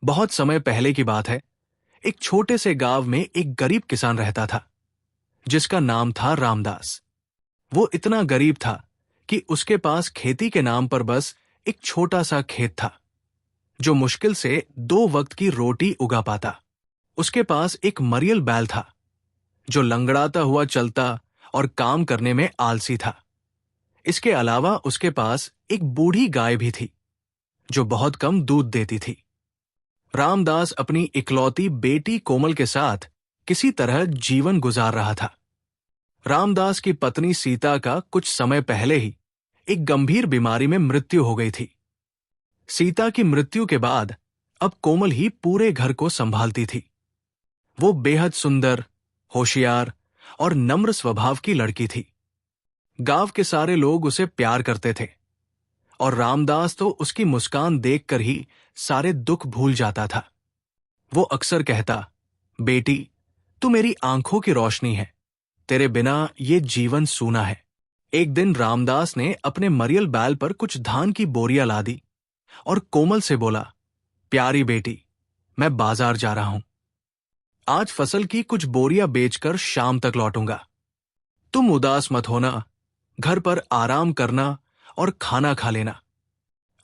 बहुत समय पहले की बात है। एक छोटे से गांव में एक गरीब किसान रहता था, जिसका नाम था रामदास। वो इतना गरीब था कि उसके पास खेती के नाम पर बस एक छोटा सा खेत था, जो मुश्किल से 2 वक्त की रोटी उगा पाता। उसके पास एक मरियल बैल था, जो लंगड़ाता हुआ चलता और काम करने में आलसी था। इसके अलावा उसके पास एक बूढ़ी गाय भी थी, जो बहुत कम दूध देती थी। रामदास अपनी इकलौती बेटी कोमल के साथ किसी तरह जीवन गुजार रहा था। रामदास की पत्नी सीता का कुछ समय पहले ही एक गंभीर बीमारी में मृत्यु हो गई थी। सीता की मृत्यु के बाद अब कोमल ही पूरे घर को संभालती थी। वो बेहद सुंदर, होशियार और नम्र स्वभाव की लड़की थी। गांव के सारे लोग उसे प्यार करते थे और रामदास तो उसकी मुस्कान देखकर ही सारे दुख भूल जाता था। वो अक्सर कहता, बेटी, तू मेरी आंखों की रोशनी है, तेरे बिना ये जीवन सूना है। एक दिन रामदास ने अपने मरियल बैल पर कुछ धान की बोरियां ला दी और कोमल से बोला, प्यारी बेटी, मैं बाजार जा रहा हूं। आज फसल की कुछ बोरियां बेचकर शाम तक लौटूंगा। तुम उदास मत होना, घर पर आराम करना और खाना खा लेना।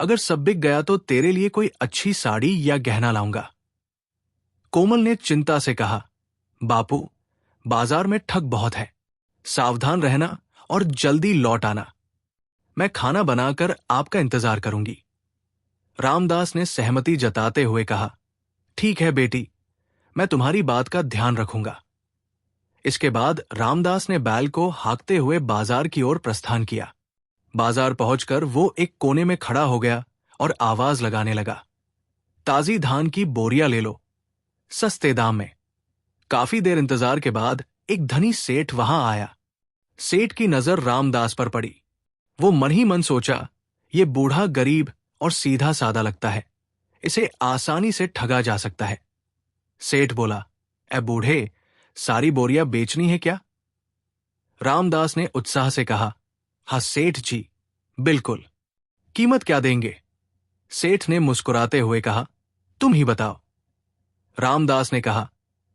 अगर सब बिक गया तो तेरे लिए कोई अच्छी साड़ी या गहना लाऊंगा। कोमल ने चिंता से कहा, बापू, बाजार में ठग बहुत है, सावधान रहना और जल्दी लौट आना। मैं खाना बनाकर आपका इंतजार करूंगी। रामदास ने सहमति जताते हुए कहा, ठीक है बेटी, मैं तुम्हारी बात का ध्यान रखूंगा। इसके बाद रामदास ने बैल को हाँकते हुए बाजार की ओर प्रस्थान किया। बाजार पहुंचकर वो एक कोने में खड़ा हो गया और आवाज लगाने लगा, ताजी धान की बोरियां ले लो, सस्ते दाम में। काफी देर इंतजार के बाद एक धनी सेठ वहां आया। सेठ की नजर रामदास पर पड़ी। वो मन ही मन सोचा, ये बूढ़ा गरीब और सीधा सादा लगता है, इसे आसानी से ठगा जा सकता है। सेठ बोला, ए बूढ़े, सारी बोरियां बेचनी है क्या? रामदास ने उत्साह से कहा, हाँ सेठ जी, बिल्कुल। कीमत क्या देंगे? सेठ ने मुस्कुराते हुए कहा, तुम ही बताओ। रामदास ने कहा,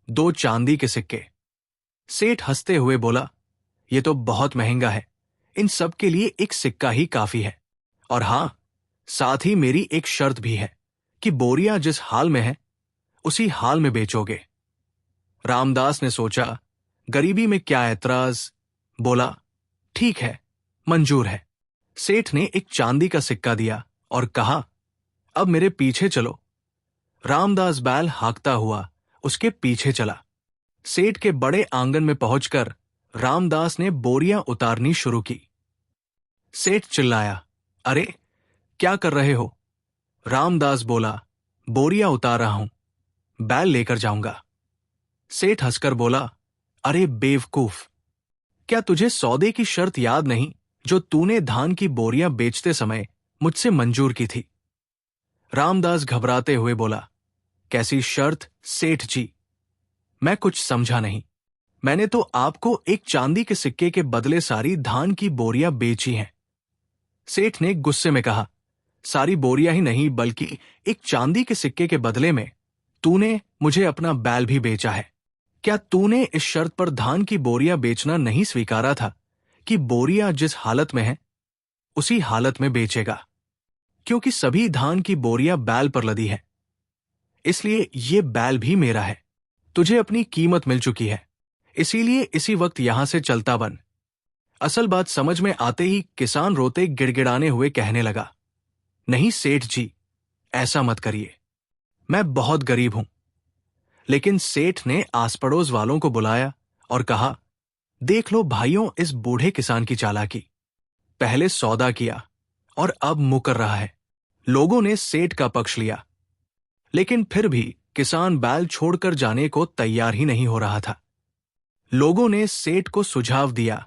2 चांदी के सिक्के। सेठ हंसते हुए बोला, यह तो बहुत महंगा है, इन सब के लिए एक सिक्का ही काफी है। और हां, साथ ही मेरी एक शर्त भी है कि बोरियां जिस हाल में है उसी हाल में बेचोगे। रामदास ने सोचा, गरीबी में क्या ऐतराज, बोला, ठीक है, मंजूर है। सेठ ने एक चांदी का सिक्का दिया और कहा, अब मेरे पीछे चलो। रामदास बैल हाँकता हुआ उसके पीछे चला। सेठ के बड़े आंगन में पहुंचकर रामदास ने बोरियां उतारनी शुरू की। सेठ चिल्लाया, अरे क्या कर रहे हो? रामदास बोला, बोरियां उतार रहा हूं, बैल लेकर जाऊंगा। सेठ हंसकर बोला, अरे बेवकूफ, क्या तुझे सौदे की शर्त याद नहीं जो तूने धान की बोरियां बेचते समय मुझसे मंजूर की थी? रामदास घबराते हुए बोला, कैसी शर्त सेठ जी? मैं कुछ समझा नहीं। मैंने तो आपको एक चांदी के सिक्के के बदले सारी धान की बोरियां बेची हैं। सेठ ने गुस्से में कहा, सारी बोरियां ही नहीं बल्कि एक चांदी के सिक्के के बदले में तूने मुझे अपना बैल भी बेचा है। क्या तूने इस शर्त पर धान की बोरियां बेचना नहीं स्वीकारा था कि बोरियां जिस हालत में है उसी हालत में बेचेगा? क्योंकि सभी धान की बोरियां बैल पर लदी है, इसलिए ये बैल भी मेरा है। तुझे अपनी कीमत मिल चुकी है, इसीलिए इसी वक्त यहां से चलता बन। असल बात समझ में आते ही किसान रोते गिड़गिड़ाने हुए कहने लगा, नहीं सेठ जी, ऐसा मत करिए, मैं बहुत गरीब हूं। लेकिन सेठ ने आस पड़ोस वालों को बुलाया और कहा, देख लो भाइयों इस बूढ़े किसान की चालाकी। पहले सौदा किया और अब मुकर रहा है। लोगों ने सेठ का पक्ष लिया, लेकिन फिर भी किसान बैल छोड़कर जाने को तैयार ही नहीं हो रहा था। लोगों ने सेठ को सुझाव दिया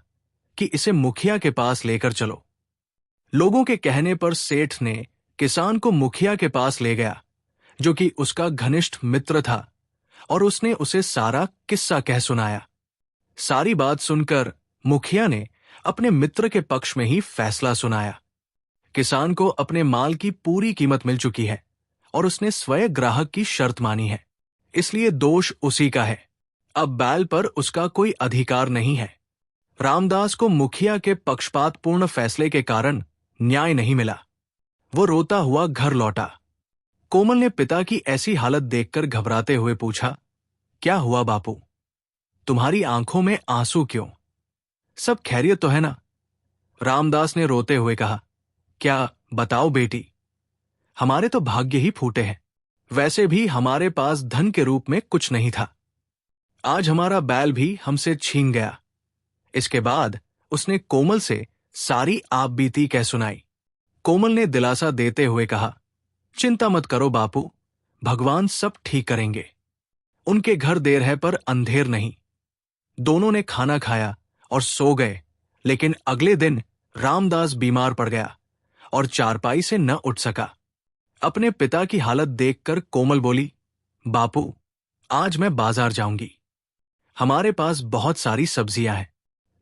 कि इसे मुखिया के पास लेकर चलो। लोगों के कहने पर सेठ ने किसान को मुखिया के पास ले गया, जो कि उसका घनिष्ठ मित्र था, और उसने उसे सारा किस्सा कह सुनाया। सारी बात सुनकर मुखिया ने अपने मित्र के पक्ष में ही फैसला सुनाया। किसान को अपने माल की पूरी कीमत मिल चुकी है और उसने स्वयं ग्राहक की शर्त मानी है, इसलिए दोष उसी का है। अब बैल पर उसका कोई अधिकार नहीं है। रामदास को मुखिया के पक्षपातपूर्ण फैसले के कारण न्याय नहीं मिला। वो रोता हुआ घर लौटा। कोमल ने पिता की ऐसी हालत देखकर घबराते हुए पूछा, क्या हुआ बापू? तुम्हारी आंखों में आंसू क्यों? सब खैरियत तो है ना? रामदास ने रोते हुए कहा, क्या बताओ बेटी, हमारे तो भाग्य ही फूटे हैं। वैसे भी हमारे पास धन के रूप में कुछ नहीं था। आज हमारा बैल भी हमसे छीन गया। इसके बाद उसने कोमल से सारी आप बीती कह सुनाई। कोमल ने दिलासा देते हुए कहा, चिंता मत करो बापू, भगवान सब ठीक करेंगे। उनके घर देर है पर अंधेर नहीं। दोनों ने खाना खाया और सो गए, लेकिन अगले दिन रामदास बीमार पड़ गया और चारपाई से न उठ सका। अपने पिता की हालत देखकर कोमल बोली, बापू, आज मैं बाजार जाऊंगी। हमारे पास बहुत सारी सब्जियां हैं।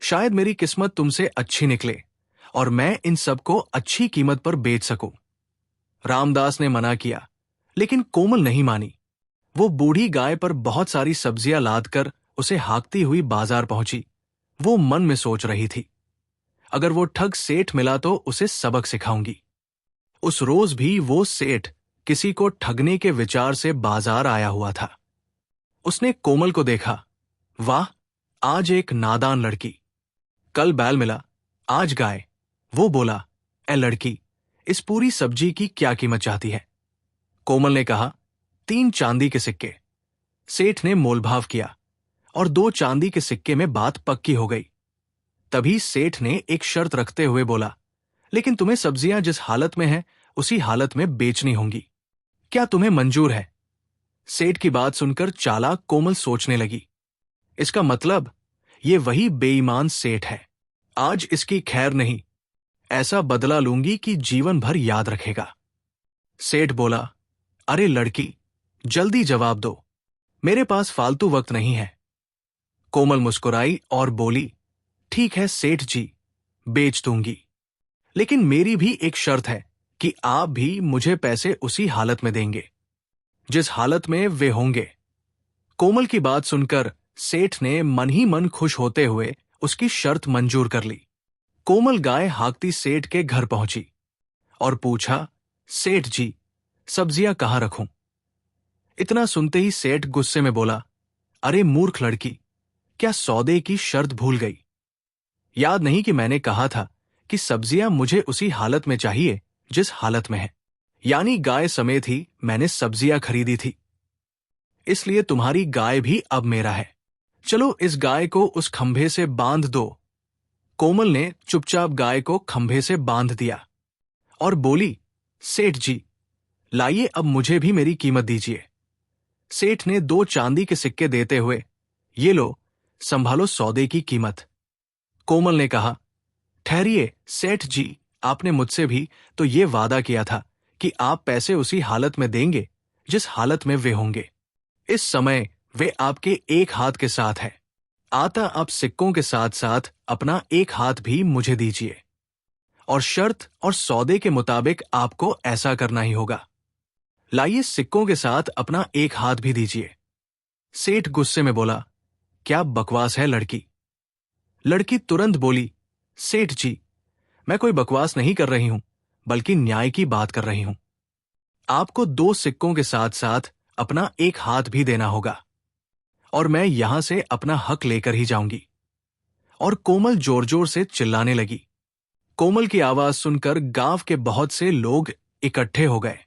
शायद मेरी किस्मत तुमसे अच्छी निकले और मैं इन सबको अच्छी कीमत पर बेच सकूं। रामदास ने मना किया, लेकिन कोमल नहीं मानी। वो बूढ़ी गाय पर बहुत सारी सब्जियां लादकर उसे हाँकती हुई बाजार पहुंची। वो मन में सोच रही थी, अगर वो ठग सेठ मिला तो उसे सबक सिखाऊंगी। उस रोज भी वो सेठ किसी को ठगने के विचार से बाजार आया हुआ था। उसने कोमल को देखा, वाह, आज एक नादान लड़की। कल बैल मिला, आज गाय। वो बोला, ए लड़की, इस पूरी सब्जी की क्या कीमत चाहती है? कोमल ने कहा, 3 चांदी के सिक्के। सेठ ने मोलभाव किया और 2 चांदी के सिक्के में बात पक्की हो गई। तभी सेठ ने एक शर्त रखते हुए बोला, लेकिन तुम्हें सब्जियां जिस हालत में हैं उसी हालत में बेचनी होंगी। क्या तुम्हें मंजूर है? सेठ की बात सुनकर चालाक कोमल सोचने लगी, इसका मतलब ये वही बेईमान सेठ है। आज इसकी खैर नहीं, ऐसा बदला लूंगी कि जीवन भर याद रखेगा। सेठ बोला, अरे लड़की, जल्दी जवाब दो, मेरे पास फालतू वक्त नहीं है। कोमल मुस्कुराई और बोली, ठीक है सेठ जी, बेच दूंगी, लेकिन मेरी भी एक शर्त है कि आप भी मुझे पैसे उसी हालत में देंगे जिस हालत में वे होंगे। कोमल की बात सुनकर सेठ ने मन ही मन खुश होते हुए उसकी शर्त मंजूर कर ली। कोमल गाय हाँकती सेठ के घर पहुंची और पूछा, सेठ जी, सब्जियां कहाँ रखूं? इतना सुनते ही सेठ गुस्से में बोला, अरे मूर्ख लड़की, क्या सौदे की शर्त भूल गई? याद नहीं कि मैंने कहा था कि सब्जियां मुझे उसी हालत में चाहिए जिस हालत में है, यानी गाय समेत ही मैंने सब्जियां खरीदी थी, इसलिए तुम्हारी गाय भी अब मेरा है। चलो इस गाय को उस खंभे से बांध दो। कोमल ने चुपचाप गाय को खंभे से बांध दिया और बोली, सेठ जी, लाइए अब मुझे भी मेरी कीमत दीजिए। सेठ ने 2 चांदी के सिक्के देते हुए, ये लो, संभालो सौदे की कीमत। कोमल ने कहा, ठहरिए सेठ जी, आपने मुझसे भी तो ये वादा किया था कि आप पैसे उसी हालत में देंगे जिस हालत में वे होंगे। इस समय वे आपके एक हाथ के साथ है। आता आप सिक्कों के साथ साथ अपना एक हाथ भी मुझे दीजिए, और शर्त और सौदे के मुताबिक आपको ऐसा करना ही होगा। लाइए सिक्कों के साथ अपना एक हाथ भी दीजिए। सेठ गुस्से में बोला, क्या बकवास है लड़की? लड़की तुरंत बोली, सेठ जी, मैं कोई बकवास नहीं कर रही हूं, बल्कि न्याय की बात कर रही हूं। आपको 2 सिक्कों के साथ साथ अपना एक हाथ भी देना होगा, और मैं यहां से अपना हक लेकर ही जाऊंगी। और कोमल जोर जोर से चिल्लाने लगी। कोमल की आवाज सुनकर गांव के बहुत से लोग इकट्ठे हो गए।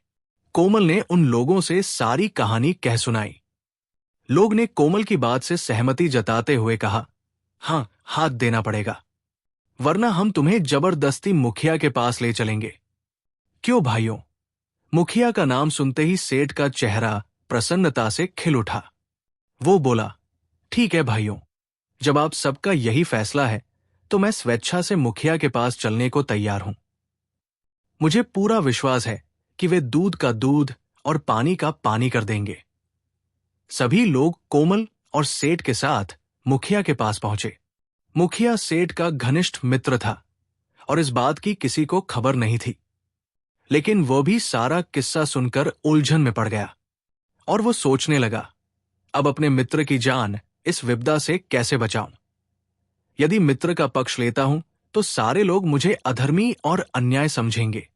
कोमल ने उन लोगों से सारी कहानी कह सुनाई। लोग ने कोमल की बात से सहमति जताते हुए कहा, हां, हाथ देना पड़ेगा, वरना हम तुम्हें जबरदस्ती मुखिया के पास ले चलेंगे। क्यों भाइयों? मुखिया का नाम सुनते ही सेठ का चेहरा प्रसन्नता से खिल उठा। वो बोला, ठीक है भाइयों, जब आप सबका यही फैसला है तो मैं स्वेच्छा से मुखिया के पास चलने को तैयार हूं। मुझे पूरा विश्वास है कि वे दूध का दूध और पानी का पानी कर देंगे। सभी लोग कोमल और सेठ के साथ मुखिया के पास पहुंचे। मुखिया सेठ का घनिष्ठ मित्र था और इस बात की किसी को खबर नहीं थी। लेकिन वो भी सारा किस्सा सुनकर उलझन में पड़ गया और वो सोचने लगा, अब अपने मित्र की जान इस विपदा से कैसे बचाऊं। यदि मित्र का पक्ष लेता हूं तो सारे लोग मुझे अधर्मी और अन्याय समझेंगे,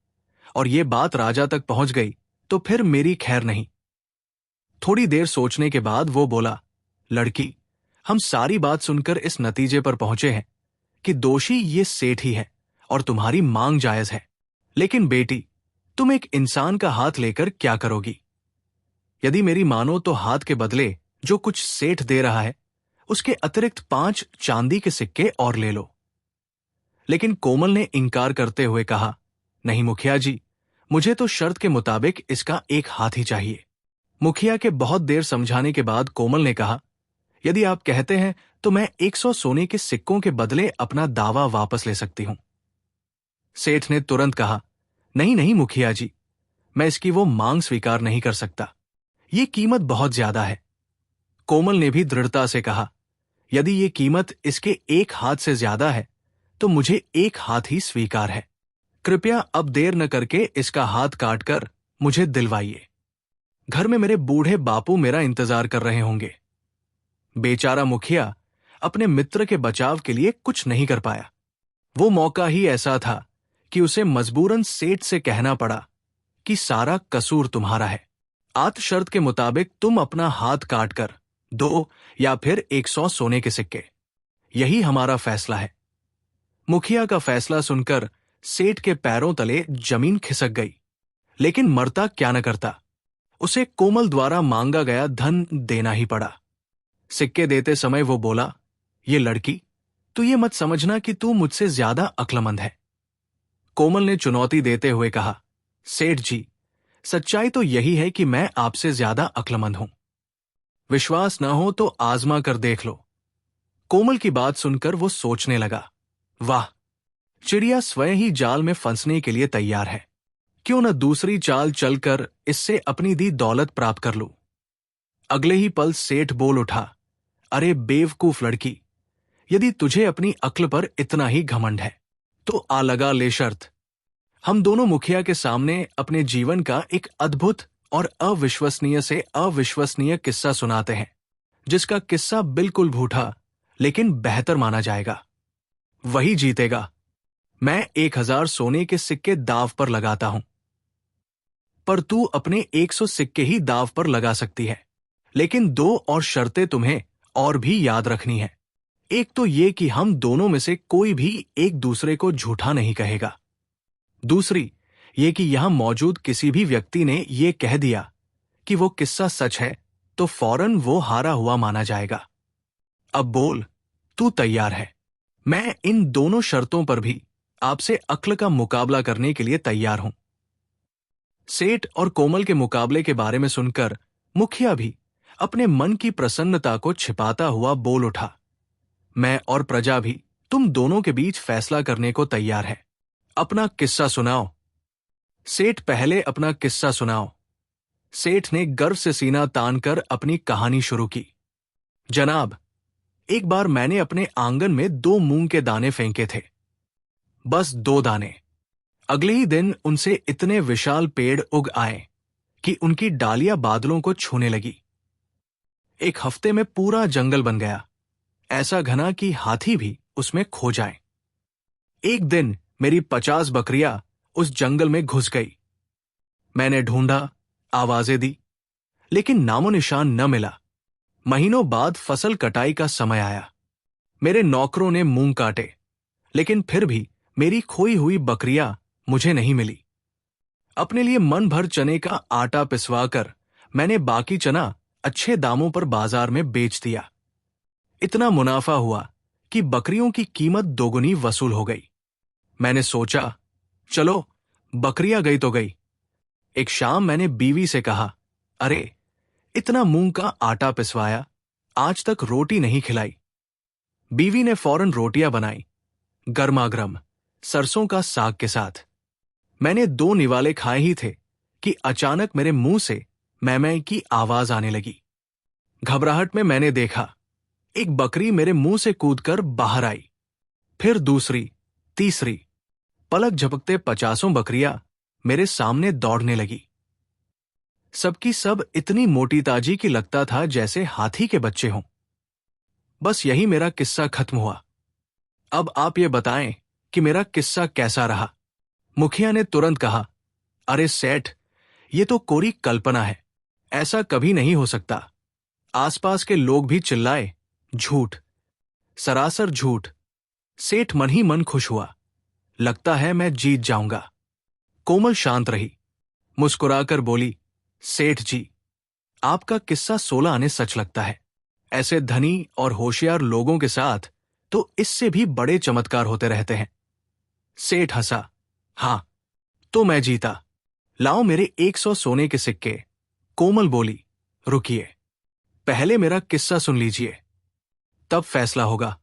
और ये बात राजा तक पहुंच गई तो फिर मेरी खैर नहीं। थोड़ी देर सोचने के बाद वो बोला, लड़की, हम सारी बात सुनकर इस नतीजे पर पहुंचे हैं कि दोषी ये सेठ ही है और तुम्हारी मांग जायज है। लेकिन बेटी, तुम एक इंसान का हाथ लेकर क्या करोगी? यदि मेरी मानो तो हाथ के बदले जो कुछ सेठ दे रहा है उसके अतिरिक्त 5 चांदी के सिक्के और ले लो। लेकिन कोमल ने इनकार करते हुए कहा, नहीं मुखिया जी, मुझे तो शर्त के मुताबिक इसका एक हाथ ही चाहिए। मुखिया के बहुत देर समझाने के बाद कोमल ने कहा, यदि आप कहते हैं तो मैं 100 सोने के सिक्कों के बदले अपना दावा वापस ले सकती हूं। सेठ ने तुरंत कहा, नहीं नहीं मुखिया जी, मैं इसकी वो मांग स्वीकार नहीं कर सकता, ये कीमत बहुत ज्यादा है। कोमल ने भी दृढ़ता से कहा, यदि ये कीमत इसके एक हाथ से ज्यादा है तो मुझे एक हाथ ही स्वीकार है। कृपया अब देर न करके इसका हाथ काटकर मुझे दिलवाइए। घर में मेरे बूढ़े बापू मेरा इंतजार कर रहे होंगे। बेचारा मुखिया अपने मित्र के बचाव के लिए कुछ नहीं कर पाया। वो मौका ही ऐसा था कि उसे मजबूरन सेठ से कहना पड़ा कि सारा कसूर तुम्हारा है। आत शर्त के मुताबिक तुम अपना हाथ काटकर 2 या फिर 100 सोने के सिक्के, यही हमारा फैसला है। मुखिया का फैसला सुनकर सेठ के पैरों तले जमीन खिसक गई, लेकिन मरता क्या न करता, उसे कोमल द्वारा मांगा गया धन देना ही पड़ा। सिक्के देते समय वो बोला, ये लड़की, तू ये मत समझना कि तू मुझसे ज्यादा अक्लमंद है। कोमल ने चुनौती देते हुए कहा, सेठ जी, सच्चाई तो यही है कि मैं आपसे ज्यादा अक्लमंद हूं। विश्वास ना हो तो आजमा कर देख लो। कोमल की बात सुनकर वो सोचने लगा, वाह, चिड़िया स्वयं ही जाल में फंसने के लिए तैयार है। क्यों न दूसरी चाल चलकर इससे अपनी दी दौलत प्राप्त कर लूं। अगले ही पल सेठ बोल उठा, अरे बेवकूफ लड़की, यदि तुझे अपनी अक्ल पर इतना ही घमंड है तो आ लगा ले शर्त। हम दोनों मुखिया के सामने अपने जीवन का एक अद्भुत और अविश्वसनीय से अविश्वसनीय किस्सा सुनाते हैं, जिसका किस्सा बिल्कुल झूठा लेकिन बेहतर माना जाएगा। वही जीतेगा। मैं 1000 सोने के सिक्के दाव पर लगाता हूं, पर तू अपने 100 सिक्के ही दाव पर लगा सकती है। लेकिन 2 और शर्तें तुम्हें और भी याद रखनी है। एक तो ये कि हम दोनों में से कोई भी एक दूसरे को झूठा नहीं कहेगा। दूसरी ये कि यहां मौजूद किसी भी व्यक्ति ने ये कह दिया कि वो किस्सा सच है तो फौरन वो हारा हुआ माना जाएगा। अब बोल, तू तैयार है? मैं इन दोनों शर्तों पर भी आपसे अक्ल का मुकाबला करने के लिए तैयार हूं। सेठ और कोमल के मुकाबले के बारे में सुनकर मुखिया भी अपने मन की प्रसन्नता को छिपाता हुआ बोल उठा, मैं और प्रजा भी तुम दोनों के बीच फैसला करने को तैयार है। अपना किस्सा सुनाओ। सेठ पहले अपना किस्सा सुनाओ। सेठ ने गर्व से सीना तानकर अपनी कहानी शुरू की। जनाब, एक बार मैंने अपने आंगन में 2 मूंग के दाने फेंके थे, बस 2 दाने। अगले ही दिन उनसे इतने विशाल पेड़ उग आए कि उनकी डालियां बादलों को छूने लगी। एक हफ्ते में पूरा जंगल बन गया, ऐसा घना कि हाथी भी उसमें खो जाए। एक दिन मेरी 50 बकरियां उस जंगल में घुस गई। मैंने ढूंढा, आवाजें दी, लेकिन नामो निशान न मिला। महीनों बाद फसल कटाई का समय आया। मेरे नौकरों ने मूंग काटे, लेकिन फिर भी मेरी खोई हुई बकरियां मुझे नहीं मिली। अपने लिए मन भर चने का आटा पिसवाकर मैंने बाकी चना अच्छे दामों पर बाजार में बेच दिया। इतना मुनाफा हुआ कि बकरियों की कीमत दोगुनी वसूल हो गई। मैंने सोचा, चलो बकरियां गई तो गई। एक शाम मैंने बीवी से कहा, अरे इतना मूंग का आटा पिसवाया, आज तक रोटी नहीं खिलाई। बीवी ने फौरन रोटियां बनाई, गर्मागर्म सरसों का साग के साथ। मैंने 2 निवाले खाए ही थे कि अचानक मेरे मुंह से मैं की आवाज आने लगी। घबराहट में मैंने देखा, एक बकरी मेरे मुंह से कूदकर बाहर आई। फिर दूसरी, तीसरी, पलक झपकते 50 बकरियां मेरे सामने दौड़ने लगी। सबकी सब इतनी मोटी ताजी कि लगता था जैसे हाथी के बच्चे हों। बस यही मेरा किस्सा खत्म हुआ। अब आप ये बताएं कि मेरा किस्सा कैसा रहा। मुखिया ने तुरंत कहा, अरे सेठ, ये तो कोरी कल्पना है, ऐसा कभी नहीं हो सकता। आसपास के लोग भी चिल्लाए, झूठ, सरासर झूठ। सेठ मन ही मन खुश हुआ। लगता है मैं जीत जाऊंगा। कोमल शांत रही, मुस्कुराकर बोली, सेठ जी, आपका किस्सा 16 आने सच लगता है। ऐसे धनी और होशियार लोगों के साथ तो इससे भी बड़े चमत्कार होते रहते हैं। सेठ हंसा, हां, तो मैं जीता। लाओ मेरे 100 सोने के सिक्के। कोमल बोली, रुकिए, पहले मेरा किस्सा सुन लीजिए, तब फैसला होगा।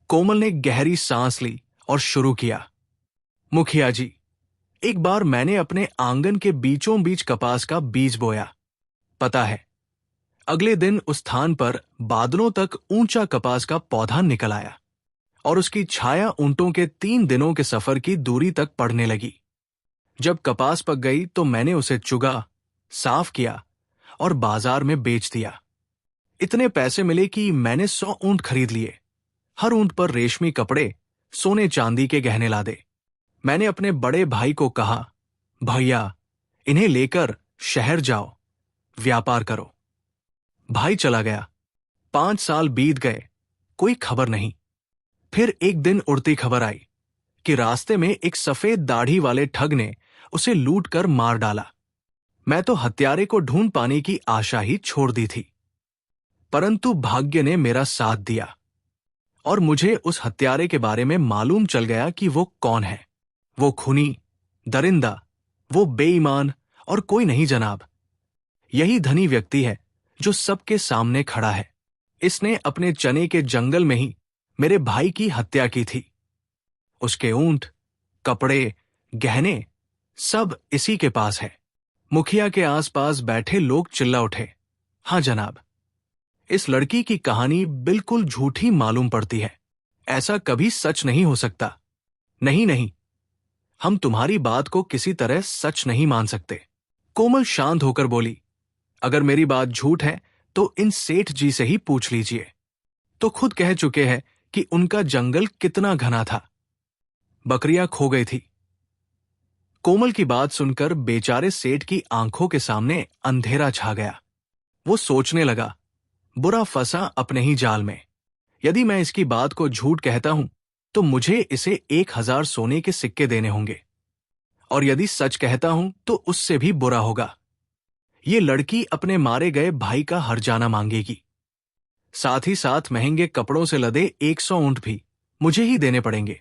कोमल ने गहरी सांस ली और शुरू किया। मुखिया जी, एक बार मैंने अपने आंगन के बीचों बीच कपास का बीज बोया। पता है, अगले दिन उस स्थान पर बादलों तक ऊंचा कपास का पौधा निकल आया और उसकी छाया ऊंटों के 3 दिनों के सफर की दूरी तक पड़ने लगी। जब कपास पक गई तो मैंने उसे चुगा, साफ किया और बाजार में बेच दिया। इतने पैसे मिले कि मैंने 100 ऊंट खरीद लिए। हर ऊंट पर रेशमी कपड़े, सोने चांदी के गहने लादे। मैंने अपने बड़े भाई को कहा, भैया, इन्हें लेकर शहर जाओ, व्यापार करो। भाई चला गया। 5 साल बीत गए, कोई खबर नहीं। फिर एक दिन उड़ती खबर आई कि रास्ते में एक सफेद दाढ़ी वाले ठग ने उसे लूट कर मार डाला। मैं तो हत्यारे को ढूंढ पाने की आशा ही छोड़ दी थी, परंतु भाग्य ने मेरा साथ दिया और मुझे उस हत्यारे के बारे में मालूम चल गया कि वो कौन है। वो खूनी, दरिंदा, वो बेईमान और कोई नहीं जनाब। यही धनी व्यक्ति है जो सबके सामने खड़ा है। इसने अपने चने के जंगल में ही मेरे भाई की हत्या की थी। उसके ऊंट, कपड़े, गहने सब इसी के पास है। मुखिया के आसपास बैठे लोग चिल्ला उठे, हां जनाब, इस लड़की की कहानी बिल्कुल झूठी मालूम पड़ती है। ऐसा कभी सच नहीं हो सकता। नहीं नहीं, हम तुम्हारी बात को किसी तरह सच नहीं मान सकते। कोमल शांत होकर बोली, अगर मेरी बात झूठ है तो इन सेठ जी से ही पूछ लीजिए। तो खुद कह चुके हैं कि उनका जंगल कितना घना था। बकरियां खो गई थी। कोमल की बात सुनकर बेचारे सेठ की आंखों के सामने अंधेरा छा गया। वो सोचने लगा, बुरा फंसा अपने ही जाल में। यदि मैं इसकी बात को झूठ कहता हूं तो मुझे इसे 1000 सोने के सिक्के देने होंगे, और यदि सच कहता हूं तो उससे भी बुरा होगा। ये लड़की अपने मारे गए भाई का हर्जाना मांगेगी। साथ ही साथ महंगे कपड़ों से लदे 100 ऊंट भी मुझे ही देने पड़ेंगे,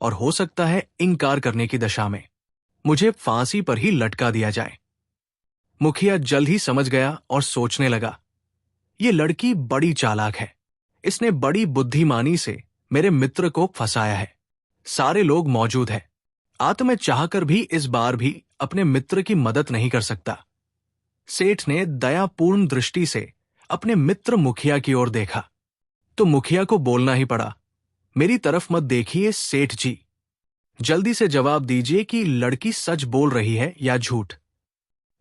और हो सकता है इनकार करने की दशा में मुझे फांसी पर ही लटका दिया जाए। मुखिया जल्द ही समझ गया और सोचने लगा, ये लड़की बड़ी चालाक है। इसने बड़ी बुद्धिमानी से मेरे मित्र को फंसाया है। सारे लोग मौजूद हैं। मैं चाहकर भी इस बार भी अपने मित्र की मदद नहीं कर सकता। सेठ ने दयापूर्ण दृष्टि से अपने मित्र मुखिया की ओर देखा तो मुखिया को बोलना ही पड़ा, मेरी तरफ मत देखिए सेठ जी, जल्दी से जवाब दीजिए कि लड़की सच बोल रही है या झूठ।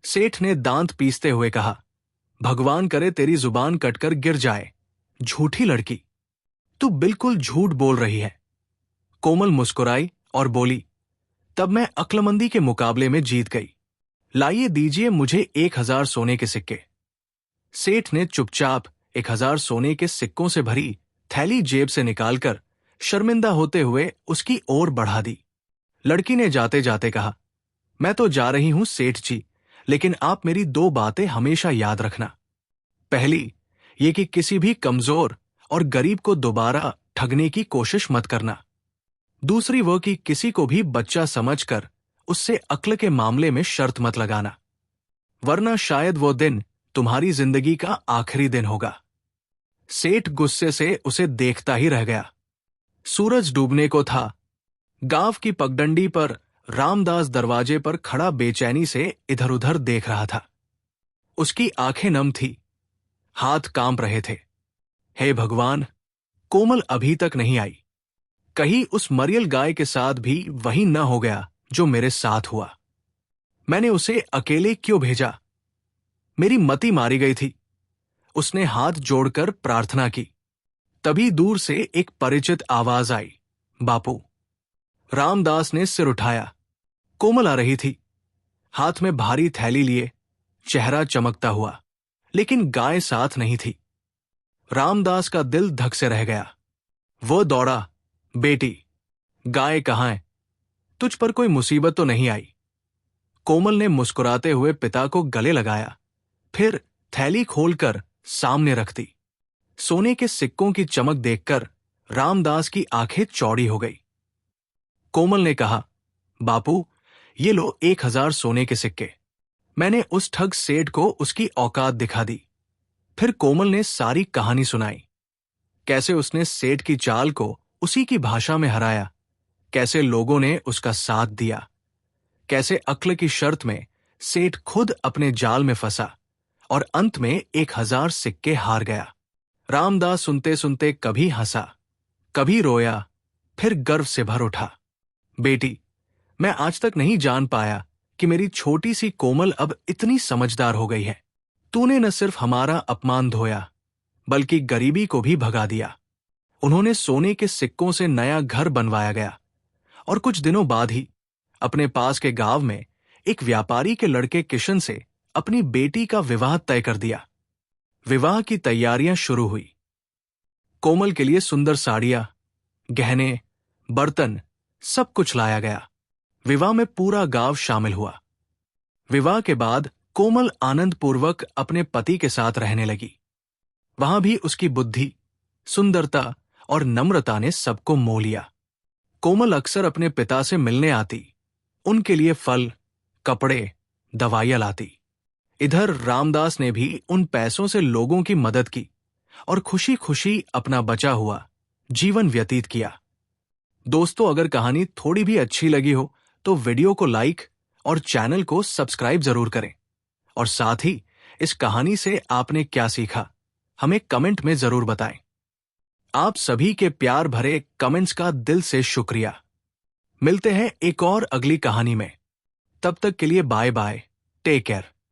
सेठ ने दांत पीसते हुए कहा, भगवान करे तेरी जुबान कटकर गिर जाए, झूठी लड़की, तू बिल्कुल झूठ बोल रही है। कोमल मुस्कुराई और बोली, तब मैं अक्लमंदी के मुकाबले में जीत गई। लाइए दीजिए मुझे 1000 सोने के सिक्के। सेठ ने चुपचाप 1000 सोने के सिक्कों से भरी थैली जेब से निकालकर शर्मिंदा होते हुए उसकी ओर बढ़ा दी। लड़की ने जाते जाते कहा, मैं तो जा रही हूं सेठ जी, लेकिन आप मेरी 2 बातें हमेशा याद रखना। पहली, ये कि किसी भी कमजोर और गरीब को दोबारा ठगने की कोशिश मत करना। दूसरी वो कि किसी को भी बच्चा समझकर उससे अक्ल के मामले में शर्त मत लगाना, वरना शायद वो दिन तुम्हारी जिंदगी का आखिरी दिन होगा। सेठ गुस्से से उसे देखता ही रह गया। सूरज डूबने को था। गांव की पगडंडी पर रामदास दरवाजे पर खड़ा बेचैनी से इधर उधर देख रहा था। उसकी आंखें नम थी, हाथ कांप रहे थे। हे भगवान, कोमल अभी तक नहीं आई। कहीं उस मरियल गाय के साथ भी वही न हो गया जो मेरे साथ हुआ। मैंने उसे अकेले क्यों भेजा? मेरी मति मारी गई थी। उसने हाथ जोड़कर प्रार्थना की। तभी दूर से एक परिचित आवाज आई, बापू। रामदास ने सिर उठाया। कोमल आ रही थी, हाथ में भारी थैली लिए, चेहरा चमकता हुआ, लेकिन गाय साथ नहीं थी। रामदास का दिल धक से रह गया। वो दौड़ा, बेटी, गाय कहाँ है? तुझ पर कोई मुसीबत तो नहीं आई? कोमल ने मुस्कुराते हुए पिता को गले लगाया, फिर थैली खोलकर सामने रख दी। सोने के सिक्कों की चमक देखकर रामदास की आंखें चौड़ी हो गई। कोमल ने कहा, बापू, ये लो 1000 सोने के सिक्के। मैंने उस ठग सेठ को उसकी औकात दिखा दी। फिर कोमल ने सारी कहानी सुनाई। कैसे उसने सेठ की चाल को उसी की भाषा में हराया, कैसे लोगों ने उसका साथ दिया, कैसे अक्ल की शर्त में सेठ खुद अपने जाल में फंसा और अंत में 1000 सिक्के हार गया। रामदास सुनते सुनते कभी हंसा, कभी रोया, फिर गर्व से भर उठा। बेटी, मैं आज तक नहीं जान पाया कि मेरी छोटी सी कोमल अब इतनी समझदार हो गई है। तूने न सिर्फ हमारा अपमान धोया, बल्कि गरीबी को भी भगा दिया। उन्होंने सोने के सिक्कों से नया घर बनवाया गया और कुछ दिनों बाद ही अपने पास के गांव में एक व्यापारी के लड़के किशन से अपनी बेटी का विवाह तय कर दिया। विवाह की तैयारियां शुरू हुई। कोमल के लिए सुंदर साड़ियां, गहने, बर्तन, सब कुछ लाया गया। विवाह में पूरा गांव शामिल हुआ। विवाह के बाद कोमल आनंद पूर्वक अपने पति के साथ रहने लगी। वहां भी उसकी बुद्धि, सुंदरता और नम्रता ने सबको मोह लिया। कोमल अक्सर अपने पिता से मिलने आती, उनके लिए फल, कपड़े, दवाइयां लाती। इधर रामदास ने भी उन पैसों से लोगों की मदद की और खुशी खुशी अपना बचा हुआ जीवन व्यतीत किया। दोस्तों, अगर कहानी थोड़ी भी अच्छी लगी हो तो वीडियो को लाइक और चैनल को सब्सक्राइब जरूर करें। और साथ ही इस कहानी से आपने क्या सीखा, हमें कमेंट में जरूर बताएं। आप सभी के प्यार भरे कमेंट्स का दिल से शुक्रिया। मिलते हैं एक और अगली कहानी में। तब तक के लिए बाय बाय, टेक केयर।